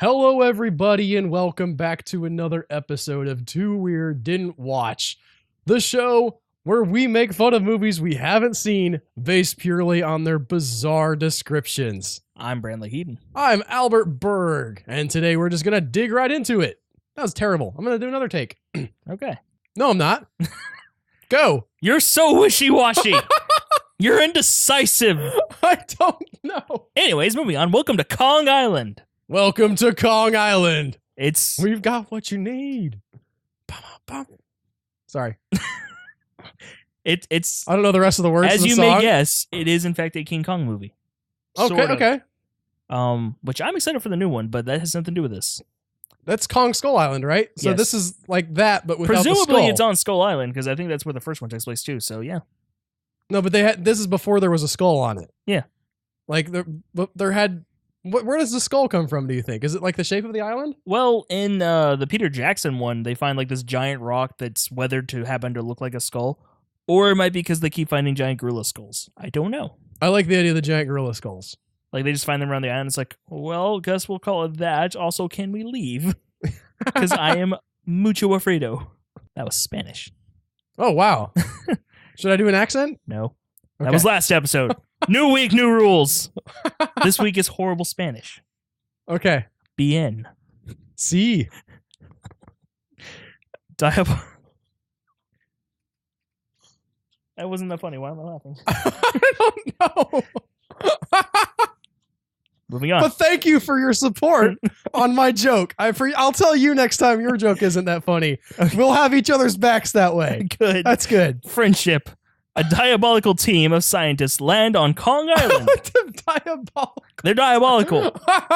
Hello, everybody, and welcome back to another episode of Too Weird Didn't Watch, the show where we make fun of movies we haven't seen based purely on their bizarre descriptions. I'm Brantley Heaton. I'm Albert Berg, and today we're just going to dig right into it. That was terrible. I'm going to do another take. Okay. No, I'm not. Go. You're so wishy-washy. You're indecisive. I don't know. Anyways, moving on. Welcome to Kong Island. Welcome to Kong Island. We've got what you need. Sorry. It's I don't know the rest of the words as of the you song. may guess, it is in fact a King Kong movie. Okay. Which I'm excited for the new one, but that has nothing to do with this. That's Kong Skull Island, right? So Yes. this is like that, but without Presumably the skull. it's on Skull Island because I think that's where the first one takes place too. So yeah. No, but this is before there was a skull on it. Yeah. Like there had. Where does the skull come from? Do you think? Is it like the shape of the island? Well, in the Peter Jackson one, they find like this giant rock that's weathered to happen to look like a skull, or it might be because they keep finding giant gorilla skulls. I don't know. I like the idea of the giant gorilla skulls. Like they just find them around the island. It's like, well, guess we'll call it that. Also, can we leave? Because I am mucho afraido. That was Spanish. Oh wow! Should I do an accent? No, Okay. that was last episode. New week, new rules. This week is horrible Spanish. Okay. Bien. See. That wasn't that funny. Why am I laughing? I don't know. Moving on. But thank you for your support on my joke. I'll tell you next time your joke isn't that funny. We'll have each other's backs that way. Good. That's good. Friendship. A diabolical team of scientists land on Kong Island. Diabolical. They're diabolical.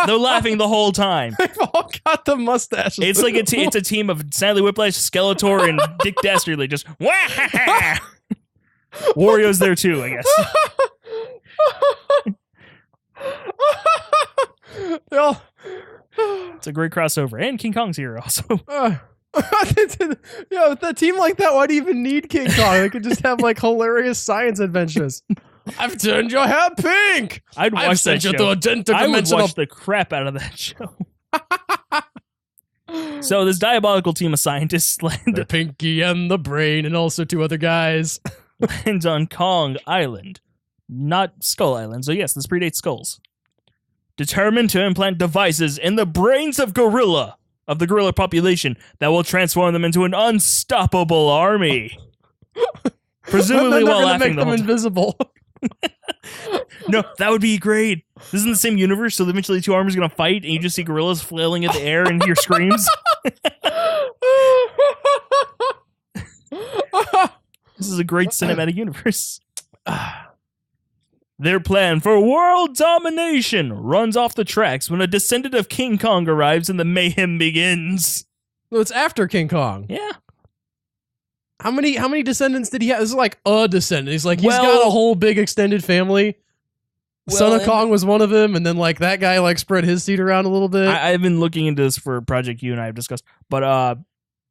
They're laughing the whole time. They've all got the mustaches. It's like it's a team of Stanley Whiplash, Skeletor, and Dick Dastardly. Just wah! Wario's there too, I guess. It's a great crossover, and King Kong's here also. Yeah, with a team like that, why do you even need King Kong? They could just have like hilarious science adventures. I've turned your hair pink. I'd watch I've that sent you show. to a I would interdimensional. watch the crap out of that show. So this diabolical team of scientists The Pinky and the Brain, and also two other guys. lands on Kong Island, not Skull Island. So yes, this predates Skulls. Determined to implant devices in the brains of the gorilla population that will transform them into an unstoppable army. Presumably And then they're while gonna laughing make the them whole time. invisible. No, that would be great. This is in the same universe, so eventually two armies are going to fight, and you just see gorillas flailing at the air and hear screams. This is a great cinematic universe. Their plan for world domination runs off the tracks when a descendant of King Kong arrives and the mayhem begins. No, it's after King Kong. Yeah. How many descendants did he have? This is like a descendant. He's got Well- a whole big extended family. Son of Kong was one of them, and then like that guy like spread his seed around a little bit. I've been looking into this for Project U and I have discussed, but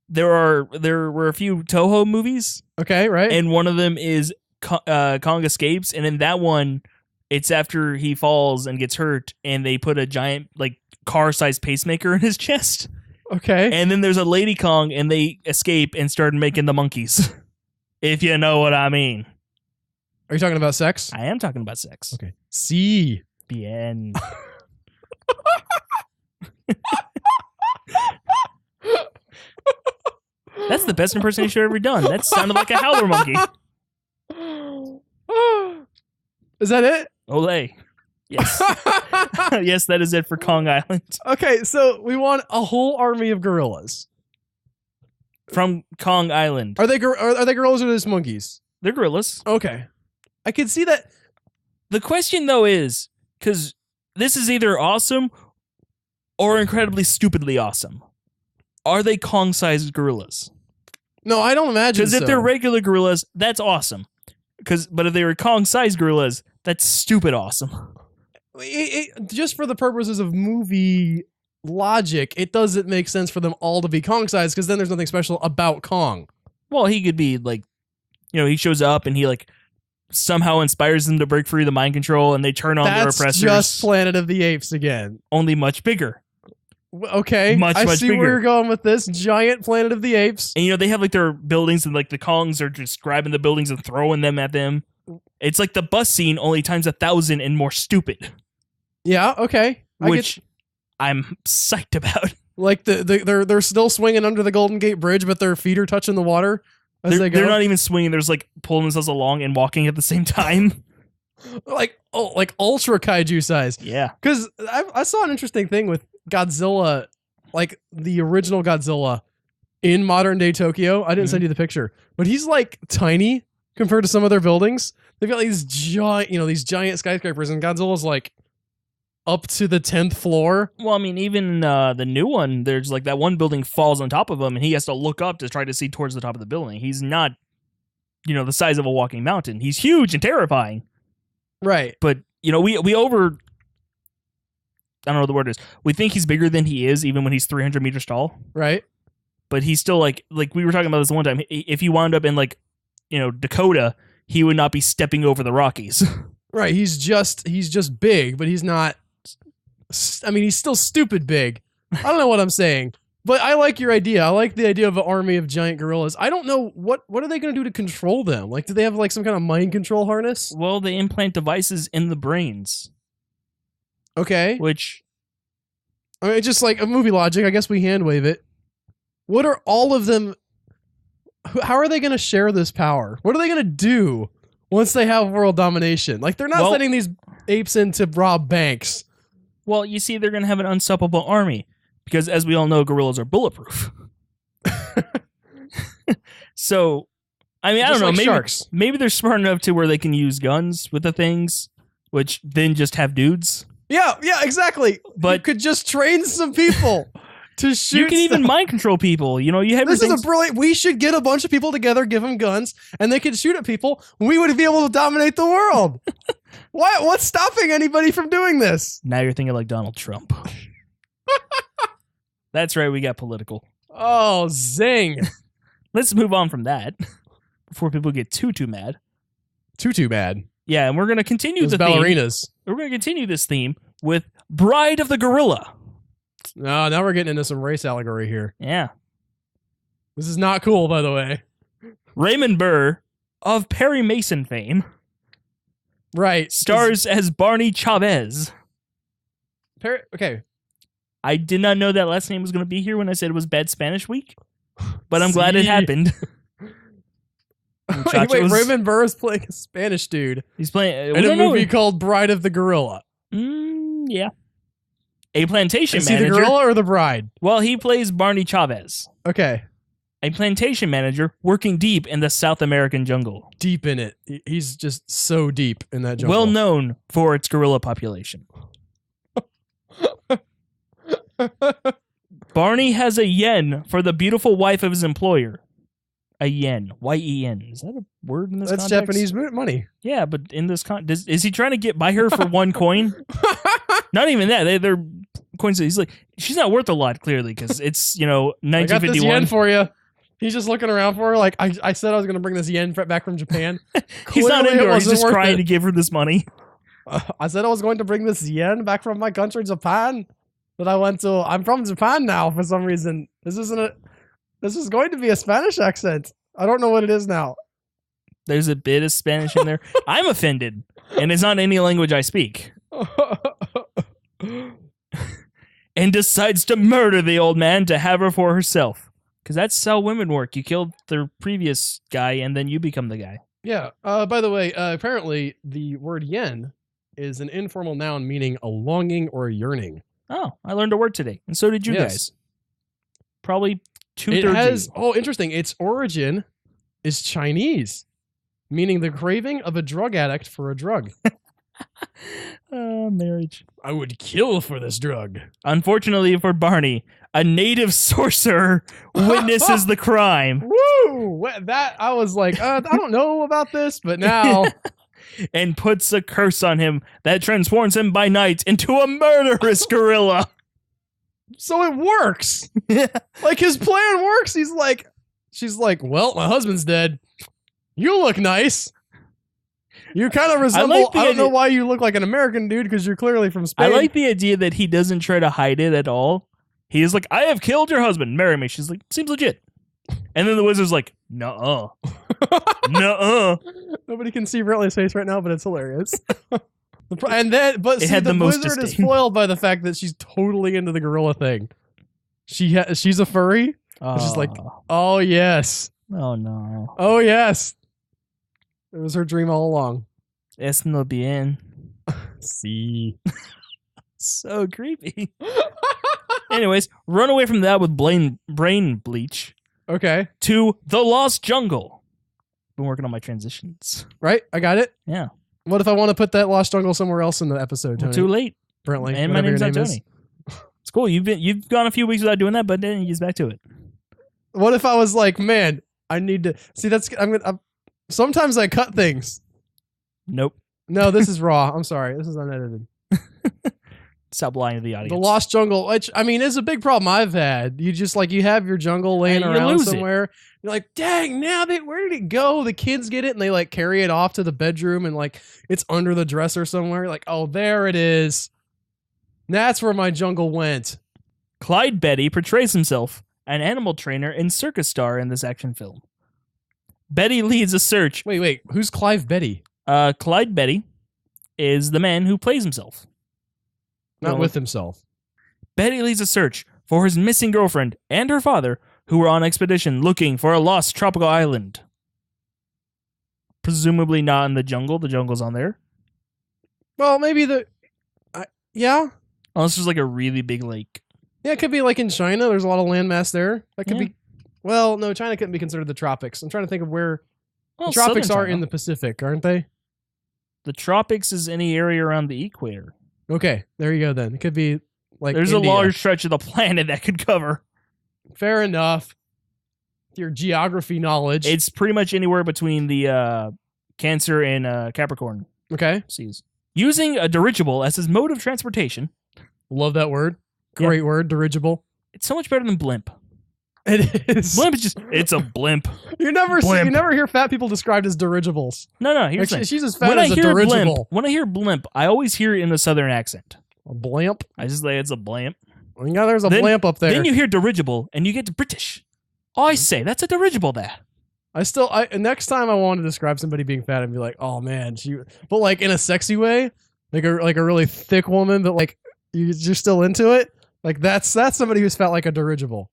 there were a few Toho movies, Okay, right? and one of them is Kong Escapes, and in that one, it's after he falls and gets hurt, and they put a giant like car-sized pacemaker in his chest. Okay. And then there's a Lady Kong, and they escape and start making the monkeys. If you know what I mean. Are you talking about sex? I am talking about sex. Okay. See. Bien. That's the best impersonation I've ever done. That sounded like a howler monkey. Is that it? Olay. Yes. Yes, that is it for Kong Island. Okay, so we want a whole army of gorillas. From Kong Island. Are they gorillas or just monkeys? They're gorillas. Okay. I could see that. The question, though, is, because this is either awesome or incredibly stupidly awesome. Are they Kong-sized gorillas? No, I don't imagine Because so. if they're regular gorillas, that's awesome. But if they were Kong-sized gorillas, that's stupid awesome. Just for the purposes of movie logic, it doesn't make sense for them all to be Kong-sized because then there's nothing special about Kong. Well, he could be like, he shows up and he like somehow inspires them to break free of the mind control, and they turn on their That's oppressors. just Planet of the Apes again. Only much bigger. Okay, Much, I much see where bigger. you're going with this. Giant Planet of the Apes. And, they have, like, their buildings, and, like, the Kongs are just grabbing the buildings and throwing them at them. It's like the bus scene, only times 1,000 and more stupid. Yeah, okay. Which I'm psyched about. Like, they're still swinging under the Golden Gate Bridge, but their feet are touching the water as they go. They're not even swinging. They're just, like, pulling themselves along and walking at the same time. like ultra kaiju size. Yeah. Because I saw an interesting thing with Godzilla, like the original Godzilla in modern day Tokyo. I didn't send you the picture, but he's like tiny compared to some of their buildings. They've got like these giant skyscrapers, and Godzilla's like up to the 10th floor. Well, I mean, even the new one, there's like that one building falls on top of him, and he has to look up to try to see towards the top of the building. He's not, the size of a walking mountain. He's huge and terrifying. Right. But, we over... I don't know what the word is. We think he's bigger than he is, even when he's 300 meters tall. Right. But he's still like we were talking about this one time. If he wound up in like, Dakota, he would not be stepping over the Rockies. Right. He's just big, but he's not. I mean, he's still stupid big. I don't know what I'm saying, but I like your idea. I like the idea of an army of giant gorillas. I don't know what are they going to do to control them? Like, do they have like some kind of mind control harness? Well, they implant devices in the brains. Okay. Which, I mean, just like a movie logic, I guess we hand wave it. What are all of them? How are they going to share this power? What are they going to do once they have world domination? Like, they're not sending these apes in to rob banks. Well, you see, they're going to have an unstoppable army because, as we all know, gorillas are bulletproof. So, I mean, I don't know. Like maybe they're smart enough to where they can use guns with the things, which then just have dudes. Yeah, exactly. But you could just train some people to shoot. You can even mind control people. You have this is a brilliant. We should get a bunch of people together, give them guns, and they could shoot at people. We would be able to dominate the world. What's stopping anybody from doing this? Now you're thinking like Donald Trump. That's right. We got political. Oh, zing! Let's move on from that before people get too mad. Too bad. Yeah, and we're going to continue the ballerinas. We're going to continue this theme with Bride of the Gorilla. No, now we're getting into some race allegory here. Yeah. This is not cool, by the way. Raymond Burr of Perry Mason fame. Right. Stars as Barney Chavez. Okay. I did not know that last name was going to be here when I said it was Bad Spanish Week, but I'm glad it happened. Wait, Raymond Burr is playing a Spanish dude. He's playing in a movie called Bride of the Gorilla. Yeah. A plantation is manager. Is he the gorilla or the bride? Well, he plays Barney Chavez. Okay. A plantation manager working deep in the South American jungle. Deep in it. He's just so deep in that jungle. Well known for its gorilla population. Barney has a yen for the beautiful wife of his employer. A yen. Y-E-N. Is that a word in this context? That's Japanese money. Yeah, but in this context, is he trying to get by her for one coin? Not even that. They're coins. He's like, she's not worth a lot, clearly, because it's, 1951. I got this yen for you. He's just looking around for her like, I said I was going to bring this yen back from Japan. He's not into her. He's just trying to give her this money. I said I was going to bring this yen back from my country, Japan, that I went to. I'm from Japan now for some reason. This is going to be a Spanish accent. I don't know what it is now. There's a bit of Spanish in there. I'm offended, and it's not any language I speak. And decides to murder the old man to have her for herself. Because that's how women work. You killed their previous guy, and then you become the guy. Yeah. By the way, apparently the word yen is an informal noun meaning a longing or a yearning. Oh, I learned a word today, and so did you guys. Probably It has, interesting. Its origin is Chinese, meaning the craving of a drug addict for a drug. Marriage. I would kill for this drug. Unfortunately for Barney, a native sorcerer witnesses the crime. Woo! That, I was like, I don't know about this, but now... And puts a curse on him that transforms him by night into a murderous gorilla. So it works. Like, his plan works. She's like, well, my husband's dead. You look nice. You kind of resemble, I don't know why you look like an American dude, because you're clearly from Spain. I like the idea that he doesn't try to hide it at all. He's like, I have killed your husband. Marry me. She's like, seems legit. And then the wizard's like, nuh-uh. Nuh-uh. Nobody can see Brantley's face right now, but it's hilarious. And then, but It see, had the the most wizard is disdain. foiled by the fact that she's totally into the gorilla thing. She's a furry. She's like, oh yes, oh no. oh yes. It was her dream all along. Es no bien. See. So creepy. Anyways, run away from that with brain bleach Okay. to The Lost Jungle. Been working on my transitions. Right? I got it. Yeah. What if I want to put that Lost Jungle somewhere else in the episode, Tony? Too late. Brantley. And my whatever name's your not name Tony. It's cool. You've gone a few weeks without doing that, but then you get back to it. What if I was like, man, I need to see sometimes I cut things. Nope. No, this is raw. I'm sorry. This is unedited. Stop lying to the audience. The Lost Jungle, which I mean is a big problem I've had. You just like you have your jungle laying And you around lose it. somewhere. You're like, dang, where did it go? The kids get it and they like carry it off to the bedroom and like it's under the dresser somewhere. Like, oh, there it is. That's where my jungle went. Clyde Betty portrays himself, an animal trainer and circus star in this action film. Betty leads a search. Wait, who's Clive Betty? Clyde Betty is the man who plays himself. Not with himself. Betty leads a search for his missing girlfriend and her father, who were on expedition looking for a lost tropical island. Presumably not in the jungle. The jungle's on there. Well, maybe yeah. Unless there's like a really big lake. Yeah, it could be like in China. There's a lot of landmass there. That could Yeah. be. Well, no, China couldn't be considered the tropics. I'm trying to think of where Well, the tropics southern are China. in the Pacific, aren't they? The tropics is any area around the equator. Okay, there you go then. It could be like There's India. a large stretch of the planet that could cover. Fair enough. Your geography knowledge. It's pretty much anywhere between the Cancer and Capricorn Okay. seas. Using a dirigible as his mode of transportation, Love that word. Great word, dirigible. it's so much better than blimp. It is. Blimp is just, it's a blimp. You never Blimp. you never hear fat people described as dirigibles. No, here's the Like, thing. she's as fat as a dirigible. When I hear blimp, I always hear it in a southern accent. A blimp. I just say it's a blimp. Yeah, there's a Then- blimp up there. Then you hear dirigible, and you get British. I say, that's a dirigible there. Next time I want to describe somebody being fat, I'd be like, oh man, but like in a sexy way, like a really thick woman, but like you're still into it. Like that's somebody who's fat like a dirigible.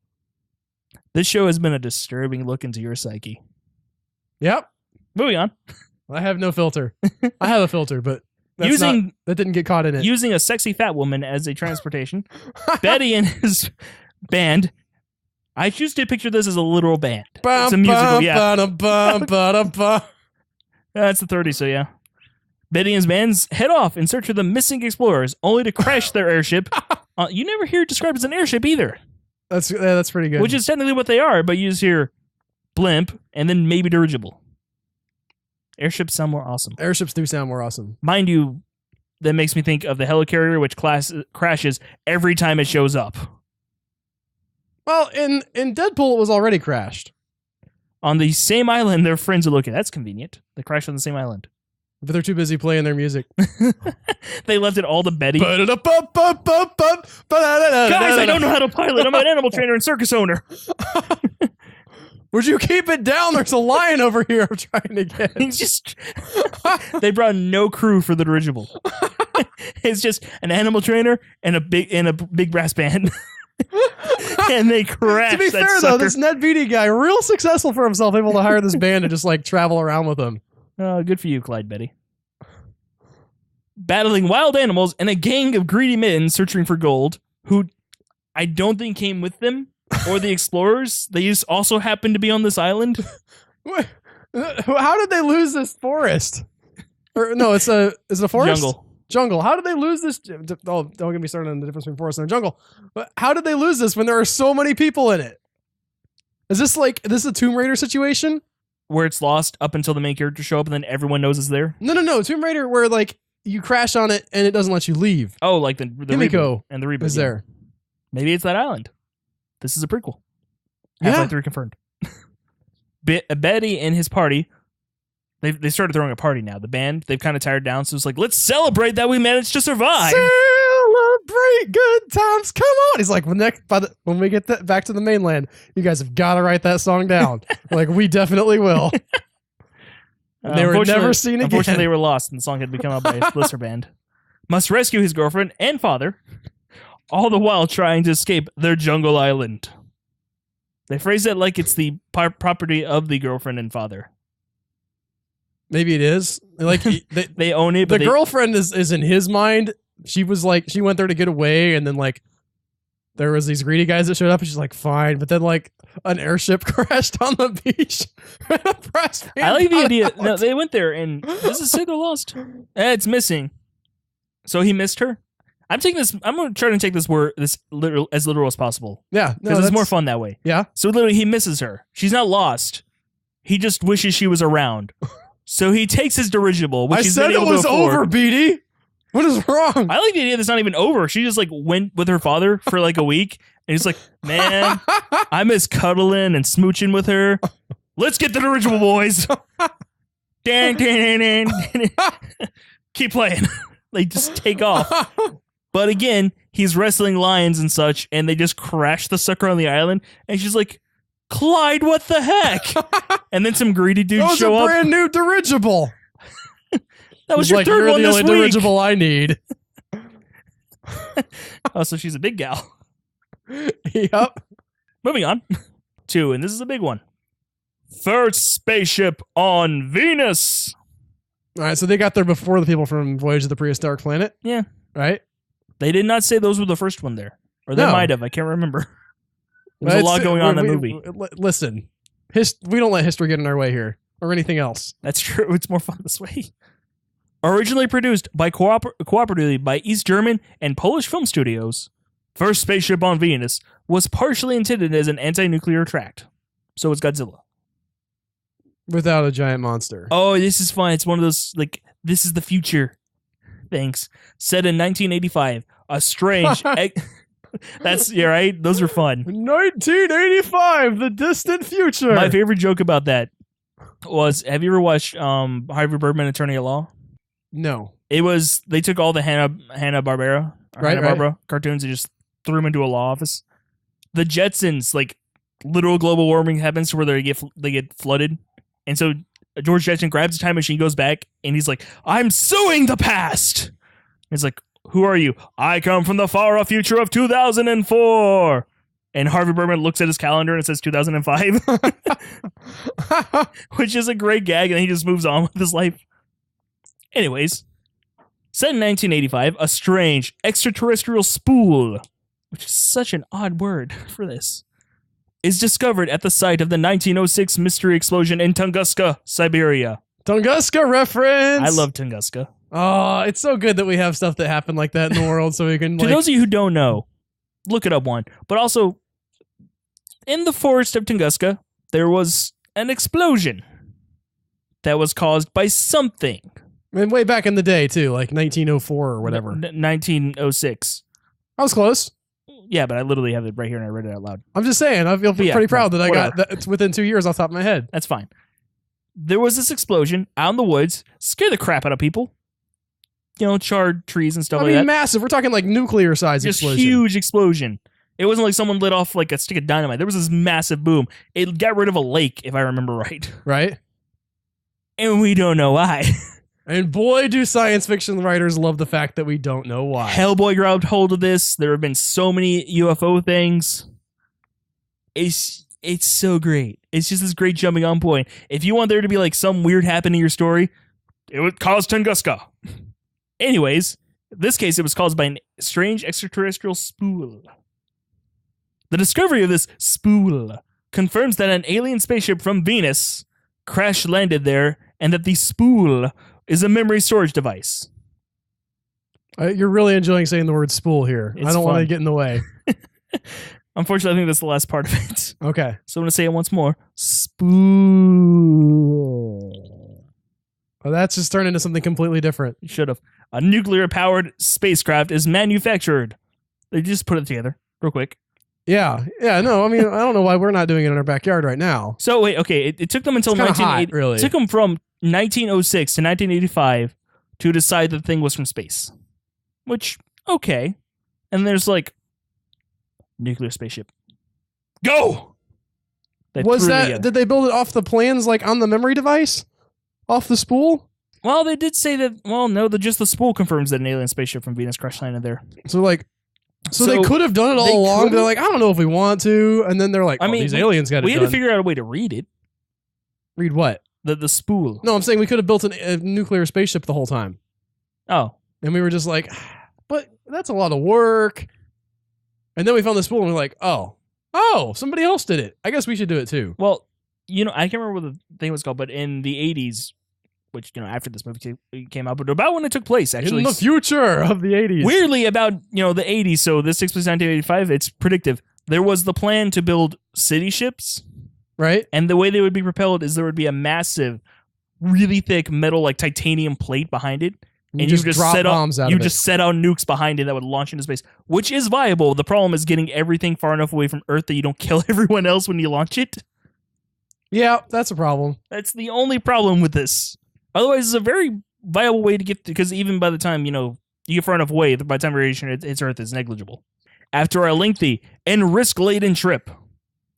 This show has been a disturbing look into your psyche. Yep. Moving on. I have no filter. I have a filter, but that didn't get caught in it. Using a sexy fat woman as a transportation, Betty and his band. I choose to picture this as a literal band. It's a musical, yeah. That's the 30s, so yeah. Betty and his bands head off in search of the missing explorers, only to crash their airship. You never hear it described as an airship either. That's pretty good. Which is technically what they are, but you just hear blimp and then maybe dirigible. Airships sound more awesome. Airships do sound more awesome. Mind you, that makes me think of the helicarrier, which crashes every time it shows up. Well, in Deadpool, it was already crashed. On the same island their friends are looking. That's convenient. They crashed on the same island. But they're too busy playing their music. They left it all to Betty. Guys, Guys, I don't know how to pilot. I'm an animal trainer and circus owner. Would you keep it down? There's a lion over here I'm trying to get. He's just. They brought no crew for the dirigible. It's just an animal trainer and a big brass band. And they crashed. To be that fair, sucker. though, this Ned Beatty guy, real successful for himself, able to hire this band and just like travel around with him. Oh, good for you, Clyde Betty. Battling wild animals and a gang of greedy men searching for gold, who I don't think came with them or the explorers. They just also happened to be on this island. What? How did they lose this forest? Or no, is it a forest? Jungle. How did they lose this? Oh, don't get me started on the difference between forest and a jungle. But how did they lose this when there are so many people in it? Is this a Tomb Raider situation? Where it's lost up until the main characters show up and then everyone knows it's there? No. Tomb Raider where like you crash on it and it doesn't let you leave. Oh, like the Himiko reboot and the reboot. is yeah. there. Maybe it's that island. This is a prequel. Yeah. Half-Life 3 confirmed. Betty and his party, they started throwing a party now. The band, they've kind of tired down, so it's like, let's celebrate that we managed to survive. Celebrate great good times. Come on. He's like, when we get back to the mainland, you guys have got to write that song down. Like, we definitely will. They were never seen again. Unfortunately, they were lost, and the song had become out by a listener band. Must rescue his girlfriend and father, all the while trying to escape their jungle island. They phrase it like it's the property of the girlfriend and father. Maybe it is. Like they own it. But the girlfriend is in his mind. She was like, she went there to get away, and then like there was these greedy guys that showed up, and she's like, fine. But then like an airship crashed on the beach. I like the idea. No, they went there, and this is signal lost. It's missing. So he missed her. I'm going to try to take this literal as literal as possible. Yeah, because it's more fun that way. Yeah. So literally, he misses her. She's not lost. He just wishes she was around. So he takes his dirigible, which he's been able to afford. I said it was over, Beatty. What is wrong? I like the idea that's not even over. She just like went with her father for like a week, and he's like, "Man, I miss cuddling and smooching with her. Let's get the dirigible, boys." Keep playing. They just take off. But again, he's wrestling lions and such, and they just crash the sucker on the island, and she's like, Clyde, what the heck? And then some greedy dudes show up. That was a brand new dirigible. That was your third one this week. You're the only dirigible I need. Oh, so she's a big gal. Yep. Moving on. 2, and this is a big one. First Spaceship on Venus. All right, so they got there before the people from Voyage of the Prehistoric Planet? Yeah. Right? They did not say those were the first one there. Or they might have. I can't remember. There's a lot going on in the movie. Listen, we don't let history get in our way here, or anything else. That's true. It's more fun this way. Originally produced by cooperatively by East German and Polish film studios, First Spaceship on Venus was partially intended as an anti-nuclear tract. So it's Godzilla. Without a giant monster. Oh, this is fun. It's one of those, like, this is the future. Thanks. Set in 1985. A strange... That's, yeah, right? Those are fun. 1985, the distant future. My favorite joke about that was, have you ever watched Harvey Birdman, Attorney at Law? No. It was, they took all the Hanna-Barbera cartoons and just threw them into a law office. The Jetsons, like, literal global warming happens to where they get flooded. And so George Jetson grabs a time machine, goes back, and he's like, I'm suing the past. He's like, who are you? I come from the far-off future of 2004. And Harvey Birdman looks at his calendar and it says 2005. Which is a great gag, and he just moves on with his life. Anyways, set in 1985, a strange extraterrestrial spool, which is such an odd word for this, is discovered at the site of the 1906 mystery explosion in Tunguska, Siberia. Tunguska reference! I love Tunguska. Oh, it's so good that we have stuff that happened like that in the world so we can, To those of you who don't know, look it up one. But also, in the forest of Tunguska, there was an explosion that was caused by something. And way back in the day, too, like 1904 or whatever. 1906. I was close. Yeah, but I literally have it right here and I read it out loud. I'm just saying, I feel pretty proud that I got that. It's within 2 years off the top of my head. That's fine. There was this explosion out in the woods, scared the crap out of people. You know, charred trees and stuff like that. Massive. We're talking like nuclear size explosion. Just huge explosion. It wasn't like someone lit off like a stick of dynamite. There was this massive boom. It got rid of a lake, if I remember right. Right. And we don't know why. And boy, do science fiction writers love the fact that we don't know why. Hellboy grabbed hold of this. There have been so many UFO things. It's so great. It's just this great jumping on point. If you want there to be like some weird happening in your story, it would cause Tunguska. Anyways, in this case, it was caused by a strange extraterrestrial spool. The discovery of this spool confirms that an alien spaceship from Venus crash-landed there, and that the spool is a memory storage device. You're really enjoying saying the word spool here. I don't want to get in the way. Unfortunately, I think that's the last part of it. Okay. So I'm going to say it once more. Spool. Well, that's just turned into something completely different. You should have. A nuclear-powered spacecraft is manufactured. They just put it together real quick. Yeah. No, I mean, I don't know why we're not doing it in our backyard right now. So wait, okay. It took them until 1980. Really. It took them from 1906 to 1985 to decide the thing was from space. Which, okay. And there's like nuclear spaceship. Go. Was that? Did they build it off the plans, like on the memory device, off the spool? Well, they did say that. Well, no, just the spool confirms that an alien spaceship from Venus crash landed there. So like, so they could have done it all along. They're like, I don't know if we want to, and then they're like, these aliens got it. We had to figure out a way to read it. Read what? The spool. No, I'm saying we could have built a nuclear spaceship the whole time. Oh, and we were just like, but that's a lot of work. And then we found the spool, and we're like, oh, somebody else did it. I guess we should do it too. Well, I can't remember what the thing was called, but in the 80s, which, after this movie came out, but about when it took place, actually. In the future of the 80s. Weirdly, about, the 80s, so this takes place in 1985, it's predictive. There was the plan to build city ships. Right. And the way they would be propelled is there would be a massive, really thick metal, like titanium plate behind it. And you just drop bombs out of it. You just set out nukes behind it that would launch into space, which is viable. The problem is getting everything far enough away from Earth that you don't kill everyone else when you launch it. Yeah, that's a problem. That's the only problem with this. Otherwise, it's a very viable way to get, because even by the time, you get far enough away, by the time radiation hits Earth, it's negligible. After a lengthy and risk-laden trip,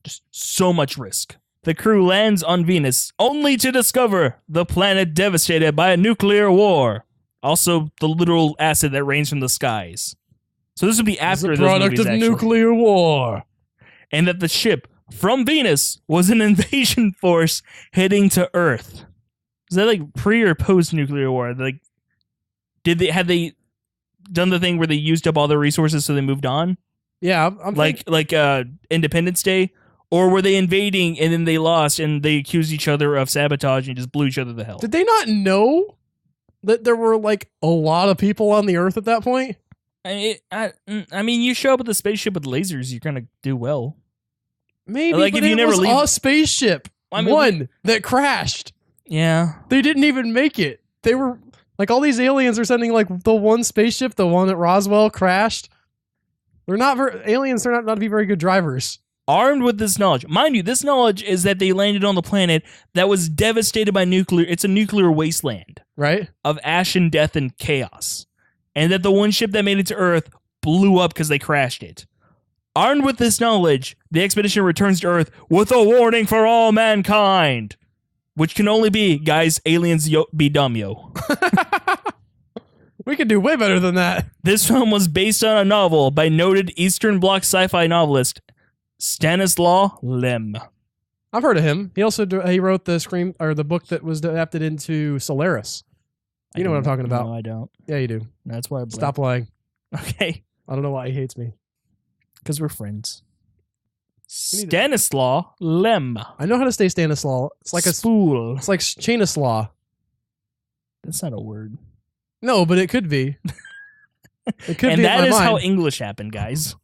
just so much risk, the crew lands on Venus, only to discover the planet devastated by a nuclear war. Also, the literal acid that rains from the skies. So this would be after the product of nuclear war. And that the ship from Venus was an invasion force heading to Earth. Is that like pre or post nuclear war? Like, had they done the thing where they used up all their resources so they moved on? Yeah, I'm like Independence Day, or were they invading and then they lost and they accused each other of sabotage and just blew each other to hell? Did they not know that there were like a lot of people on the Earth at that point? I mean, you show up with a spaceship with lasers, you're gonna do well. Maybe, like, but if you never leave a spaceship, one that crashed. Yeah, they didn't even make it. They were like, all these aliens are sending like the one spaceship, the one at Roswell crashed. They're not aliens. They're not to be very good drivers. Armed with this knowledge, mind you, this knowledge is that they landed on the planet that was devastated by nuclear. It's a nuclear wasteland, right? Of ash and death and chaos, and that the one ship that made it to Earth blew up because they crashed it. Armed with this knowledge, the expedition returns to Earth with a warning for all mankind, which can only be, guys, aliens be dumb, yo. We could do way better than that. This film was based on a novel by noted Eastern Bloc sci-fi novelist Stanislaw Lem. I've heard of him. He also he wrote the book that was adapted into Solaris. You know what I'm talking about? No, I don't. Yeah, you do. That's why I stop lying. Okay. I don't know why he hates me. Because we're friends. Stanislaw Lem. I know how to say Stanislaw. It's like spool. It's like Chanislaw. That's not a word. No, but it could be. It could and be. that is how English happened, guys.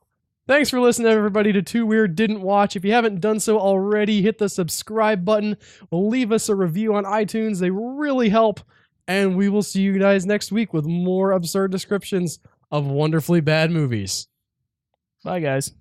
Thanks for listening, everybody, to Too Weird Didn't Watch. If you haven't done so already, hit the subscribe button. Leave us a review on iTunes. They really help. And we will see you guys next week with more absurd descriptions of wonderfully bad movies. Bye, guys.